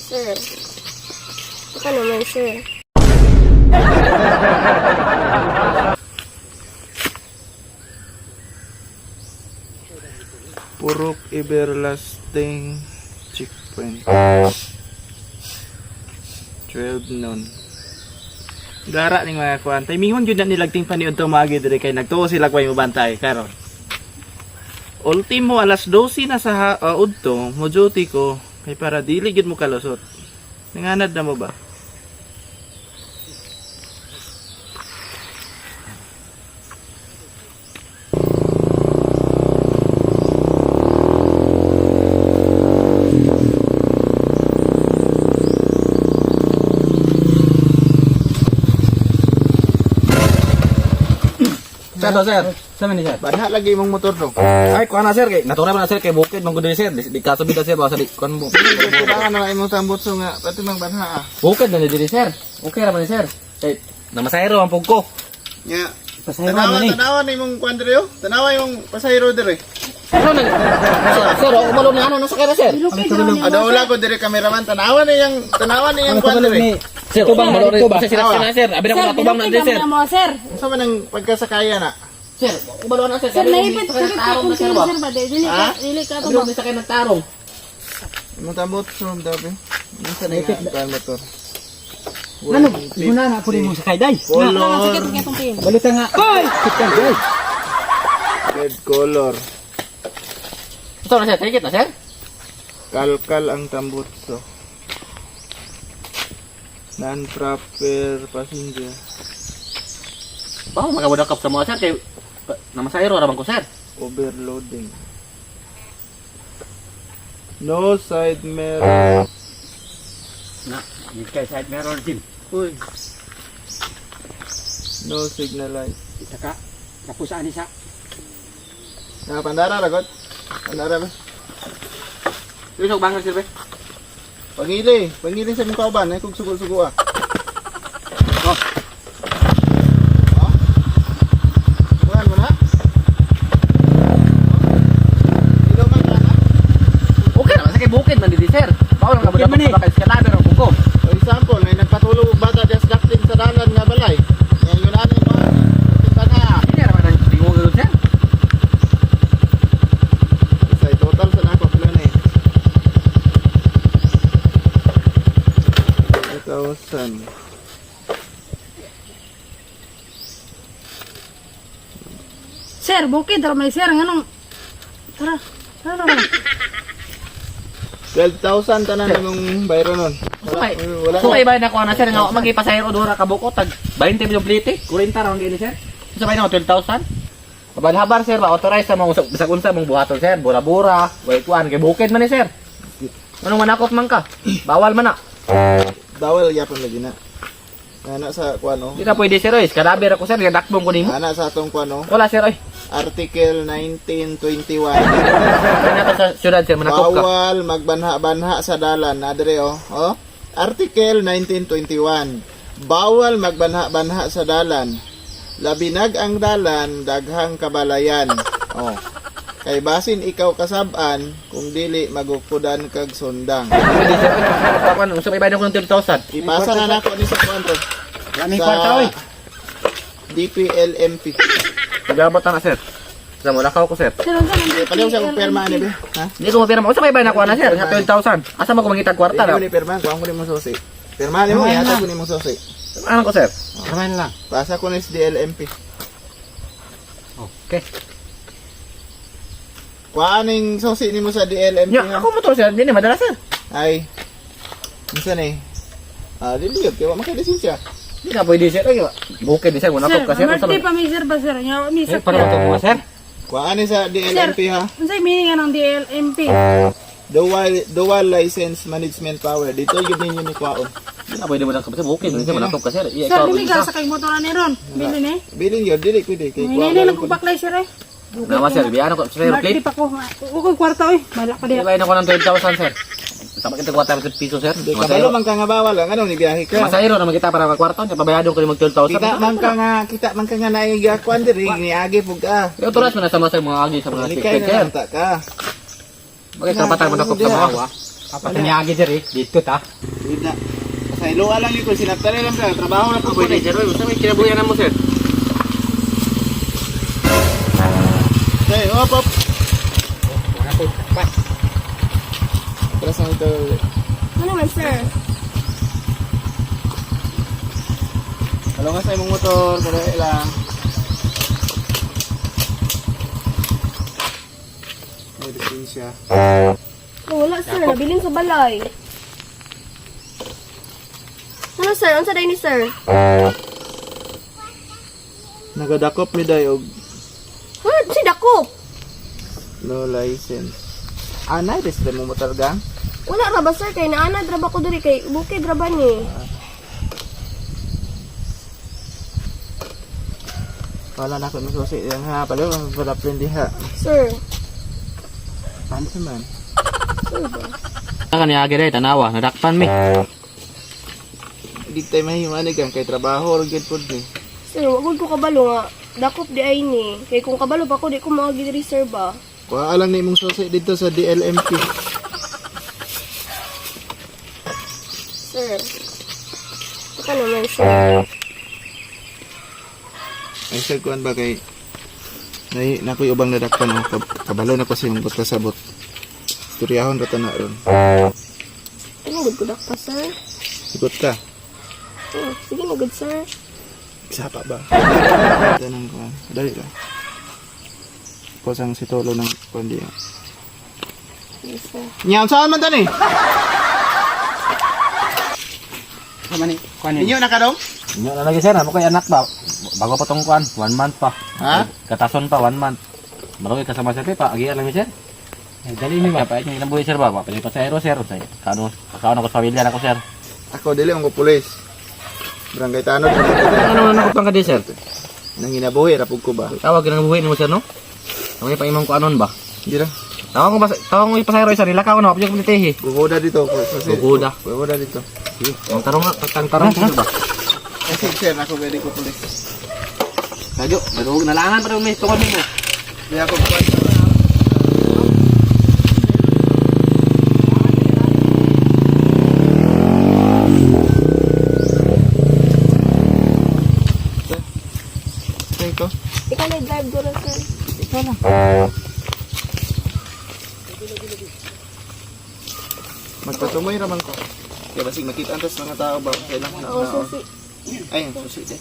Sir. Ito naman, sir. Purok everlasting checkpoint. 12 noon. Gara ning mga kuan. Timingon gyud na nilagting paniud to magi dire kay nagtuo sila kway mobantay karon. Ultimo alas 12 na sa udto, mo duty ko kay para dili gyud mo kalusot. Nanganad na mo ba? Sir, sir. Sama ni sir. Banha lagi imong motor do. Ay, kuha na sir kay natural na sir kay bukid mong gud sir. Di kaso bida sir baka sa di kuan mo. Kailangan na imong tambot so nga pati mang banha. Bukid na diri sir. Okay ra man ni sir. Kay namasayro ang pugko. Nya. Pasayro man ni. Tanawan imong kuan dire yo. Tanawa imong pasayro dire. Ano na? Sir, umalo na ano nasa kaya sir. Ada wala ko dire cameraman tanawan niyang kuan dire. Sir, tubang malo rin sa sila sir. Abi na ko natubang na din sir. Sir, Unsa man ang pagkasakaya na? Sir, umalo na sir. sir, naipit ka tarong na sir sir ba? ba? Dili ka Abi na sa kaya nagtarong. Imong tambot so dabi. Unsa na ang motor? Ano? Muna na po rin mo sa kayday. Color, Sige, itong pin. Balita nga. Ay! Kitang guys. red color. Ito na sir, tigit na sir. Kalkal ang tambot so. Non-proper passenger. Pao magabudakap sa mga sir kay namasayro ra man ko sir. Overloading. No side mirror. Na, hindi kayo side mirror din. Uy. No signal light. Saka, kapusaan isa. Pandara ragot. Pandara ba? Lusog bangal sir be. Pangili sa mong kauban ay kung sugo-sugo ah. Oh. Kuhan mo na? Ilaw man ka na? Okay na sa kay bukid man di sir. Pao lang Bukid man kabudakap sa kay skalaber ang pugko. For example, may nagpatulog og bata dias daktin sa dalan nga balay. Yan yun ano mo. Tintaga. Hindi ra man dingo gud sir. Sa total sa nako pila na eh. 1,000. Sir, bukid ra may sir nganong. Tara. Tara. 12,000 tanan imong bayro nun. Sumay. Wala. Sumay ba na ko na sir nga magipasayro dura ka buko tag 20 milyon plite. 40 ra ang gini sir. Sumay na 12,000. Kabalhabar sir ba authorize sa mga bisag unsa mong buhaton sir, bura-bura, way kuan kay bukid man ni sir. Anong manakot man ka? Bawal man na. Bawal gyapon lagi na. Ana sa kuano? Di na pwede sir oy, kadaber ako sir, gadakbong ko nimo. Ana sa atong kuano? Wala sir oy. Article 1921. Kaya na to sa syudad sir manakot ka. Bawal magbanha-banha sa dalan. Adre oh. Oh. Article 1921. Bawal magbanha-banha sa dalan. Labinag ang dalan, daghang kabalayan. Oh. Kay basin ikaw kasab-an kung dili magukudan kag sundang. Pwede sir oy. Papan unsa may bayad ko ng 12,000. Ipasa na nako ni sa kuanto. Kami kwarta oy. DPLMP. Pagabot na sir. Sa mo lakaw ko sir. Sir, unsa man Paliw siya kung perma ni be. Ha? Di ko mapirma. Unsa may bayad na ko na sir? Nga 12,000. Asa mo ko mangitag kwarta Hindi na? ko ni perma, kuha ko ni mo susi. Perma ni mo, yata ko ni mo susi. Ano ko sir? Kaman lang. Pasa ko ni sa DLMP. Okay. Kuha ning susi ni mo sa DLMP. Nya, ha? ako mo to sir. Hindi madala sir. Ay. Minsan eh. Dili yun. Kaya makay lisensya. Hindi na pwede sir. Ay, bukid di sir. Kung nakop ka sir. Unsa Marti may... pa may sir ba sir? Nga mi sir. Para mo to sir. Kuha ni sa DLMP ha. Unsay meaning ng DLMP? Dual license management power. Dito yun ninyo ni Kwaon. Hindi na pwede mo nakop sir. Bukid. Hindi mo nakop ka sir. Iya, Sir, ikaw. dili ka sa kay motor ni ron. Bili ni. Bilin yun. Dili ko di. Kay Kwaon. Nini na ko baklay sir eh. Nama sir. Biyano ko. Sir, Marti plate. pa ko. Ukoy kwarta oy. Malak pa Hindi diha. bayad ako ng 12,000 sir. Sama kita 400 piso sir. Di kabalo man ka nga bawal. Ano ni biyahe ka. Masayro naman kita para magkwarto. Pabayadon ko yung mag 12,000. Kita man ka nga naiga kuan diri ni agi pug ka. Yung turas mo na sama sa mga agi sa mga Likay ticket na sir. lang ta ka. Bakit karapatan mo nakop sa mga awa? Apat niya agi sir eh. Dito ta. Wait na. Sa iluwa lang yun ko, sinaptali lang sir. Trabaho na po pwede. sir. Basta may kinabuyan mo sir. Okay, hop, hop. Wala po. Atras na ito. Ano man, sir? Halo nga sa imong motor, kadali lang. May lisensya. Oh, wala, sir. Nabilin sa balay. Ano, sir? Ano sa day ni sir? Nagadakop ni Day og Ha? Si Dakop. no license. Anay, des mo motor gang? Wala ra ba, sir? Kay naanad ra ba ko diri kay bukid ra ba ni? Wala na ako masusi yang ha, pala ang wala diha. Sir. Paano man? Sir ba? Saka niya agi rin, tanawa. Nadakpan mi. Di tayo mahimanig gang kay trabaho or gid pud ni. Sir, wag ko kabalo nga. Dakop di ay ni. Kay kung kabalo pa ko di ko mga diri sir ba? Kuha lang ni imong susi dito sa DLMP. Sir. Baka naman, sir. Ay sir kuan ba kay na ko'y ubang nadakpan oh. Kabalo na ko sa imong buta sabot. Istoryahon ra ta na ron. Ano good ko dakpa, sir? Ikot ka. Oh, sige na good, sir. Sapa ba? Tanang kuan. Dali lang. Posang si Tolo ng kundi. Yes, sir. Nyaw saan man tani? Sama ni, kuanin. Inyo na ka dong? Inyo na lagi sir, ano kay anak ba? Bago pa tong kuan, 1 month pa. Ha? Katason pa, 1 month. Baroy kasama sir pa, agiya lang sir. Dali ni ba? Pa yung inabuhi sir ba? Pili pa sa aero sir. Kano ko sa pamilya na ko sir. Ako dili ang pulis. Barangay Tanod. Ano na ko pang kadi sir? Nang ginabuhi rapog ko ba? Tawag ng buhay ni mo sir no? Ano pa imong kuanon ba? Di ra. Tawag mo pasahero isa nila ka no, apyo ko nitehi. Gugoda dito ko. Gugoda. Gugoda dito. Ang tarong nga, tarong sir ba? Kasi sir ako pwede ko pulis. Kadyo, madugog na langan pa may tungod mo. Di ako kuan. Ito. Ikaw na drive ko na, sir. Ikaw lang. Magpatumoy raman ko. Kaya basig makita antas mga tao ba? Kailangan na. Oo, susi. Ayun, susi din.